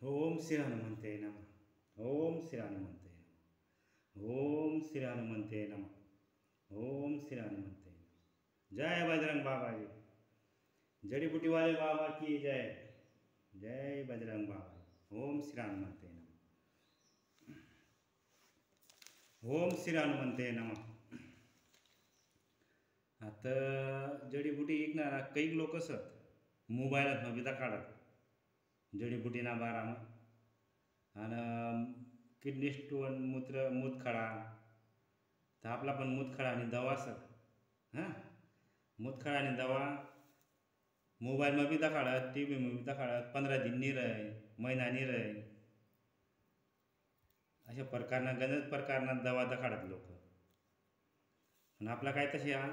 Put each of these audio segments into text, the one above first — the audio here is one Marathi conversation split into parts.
ओम श्री हनुमंते नमः। ओम श्री हनुमंते नमः। ओम श्री हनुमंते नमः। ओम श्री हनुमंते नमः। जय बजरंग बाबा जी। जड़ी बूटी वाले बाबा की जय। जय बजरंग बाबा। ओम श्री हनुमंते नमः। ओम श्री हनुमंते नमः। आता जडीबुटी विकणारा काही लोक असत मोबाईलात नविता काढत जडीबुटीना बारामा आणि किडनी स्टोन मूतखडा तर आपला पण मूतखडा आणि दवा असत हां मूतखडा आणि दवा मोबाईलમાં બી દેખાડત ટીવીમાં બી દેખાડત 15 दिन ની રહે મહિના ની રહે अशा प्रकारना गणित प्रकारना दवा देखाडत लोक आणि आपला काय तसे हा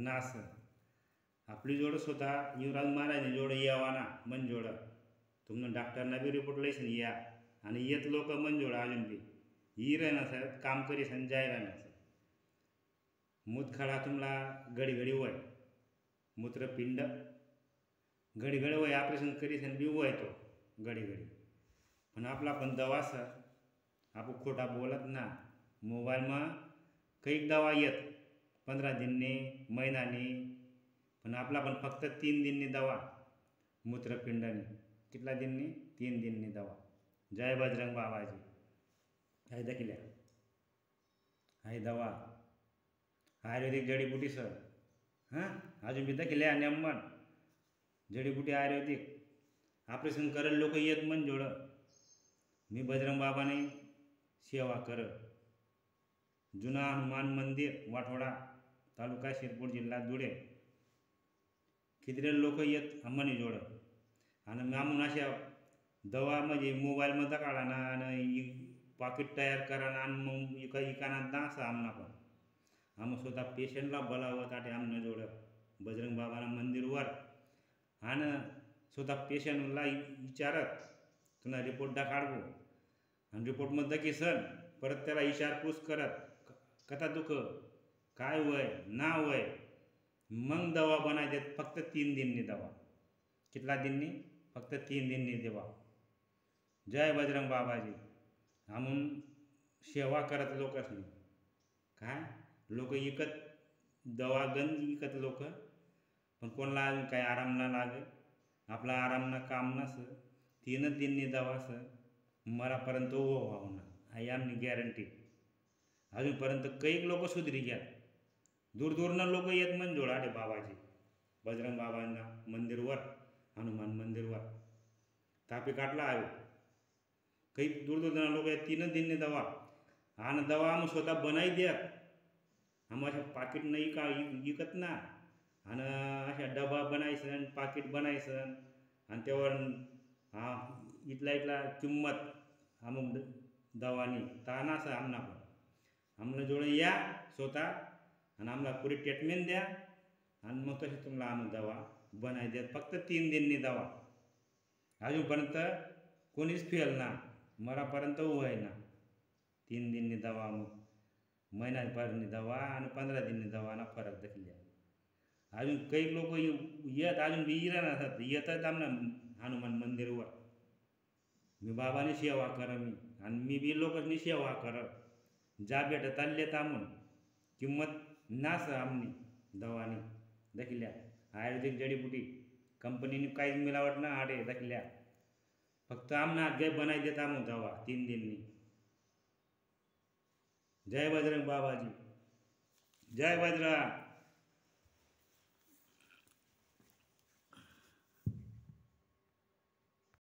नास आपली जोड स्वतः युवराज महाराज जोड यावाना मन जोड तुमनं डॉक्टरना बी रिपोर्ट लईसन या आणि येत लोक मन जोड अजून बी ही रहना सर काम करी सन जाय रहना सर मूतखडा तुमला घडी घडी वय मूत्रपिंड घडी घडी वय ऑपरेशन करी सन बी वय तो घडी घडी पण आपला पण दवा सर आपण खोटा बोलत ना मोबाईलમાં કંઈક દવા येत 15 दिनની મહિનાની पण आपला पण फक्त 3 दिनની दवा मूत्रपिंडनी कितना दिननी 3 दिननी दवा जय बजरंग बाबाजी हाय दाखिल्या हाय दवा आयुर्वेदिक जडीबुटी सर हां अजून बी दाखिल्या नेमन जडीबुटी आयुर्वेदिक ऑपरेशन करल लोक येत मन जोड मी बजरंग बाबाने सेवा कर जुना हनुमान मंदिर वाठोडा तालुका शिरपूर जिल्हा धुळे किती लोक येत अम्मानी जोड आणि मामून अशा दवा म्हणजे मोबाईलमध्ये काढा ना आणि पाकिट तयार करा ना आणि मग इकाना दास आमना पण आम स्वतः पेशंटला बोलावत आटे आमनं जोड बजरंग बाबाना मंदिरवर आणि स्वतः पेशंटला विचारत तुला रिपोर्ट दाखवू आणि रिपोर्टमध्ये की सर परत त्याला इशारपूस करत कथा दुख काय वय ना वय मग दवा बनाय देत फक्त 3 दिननी दवा कितना दिननी फक्त 3 दिननी देवा जय बजरंग बाबाजी आम्ही सेवा करत लोक असली काय लोक इकत दवा गंज इकत लोक पण कोणाला अजून काय आराम ना लागे आपला आराम ना काम नस 3 दिननी दवा स मरापर्यंत हो ना आई आमनी गॅरंटी अजूनपर्यंत काही लोक सुधरी घ्या दूर दूरनं लोक येत मन जोडाडे बाबाजी बजरंग बाबांना मंदिरवर हनुमान मंदिरवर तापी काटला आहे काही दूर दूरनं लोक येत 3 दिननी दवा आणि दवा आम्ही स्वतः बनाई द्या आम्ही अशा पाकिट नाही का विकत ना आणि अशा डबा बनायसन पाकिट बनायसन आणि त्यावर हा इथला किंमत अमुक दवानी ताना असं आमना पण आमनं जोडून या स्वतः आणि आम्हाला पुरी ट्रीटमेंट द्या आणि मग तसे तुम्हाला आम्ही दवा बनाय द्या फक्त 3 दिननी दवा अजूनपर्यंत कोणीच फेल ना मरापर्यंत वय ना 3 दिननी दवा मग महिन्याभरनी दवा आणि 15 दिननी दवाना फरक दाखल्या अजून काही लोक येत अजून बी राहणार येतात आमना हनुमान मंदिरवर मी बाबाने सेवा कर मी आणि मी बी लोकांनी सेवा कर जा भेटत आले तामून किंमत नास आमनी दवानी दाखल्या आयुर्वेदिक जडीबुटी कंपनीने काहीच मिलावट ना आडे दाखल्या फक्त आमना गय बनाई देता मग दवा 3 दिननी जय बजरंग बाबाजी जय बजरंग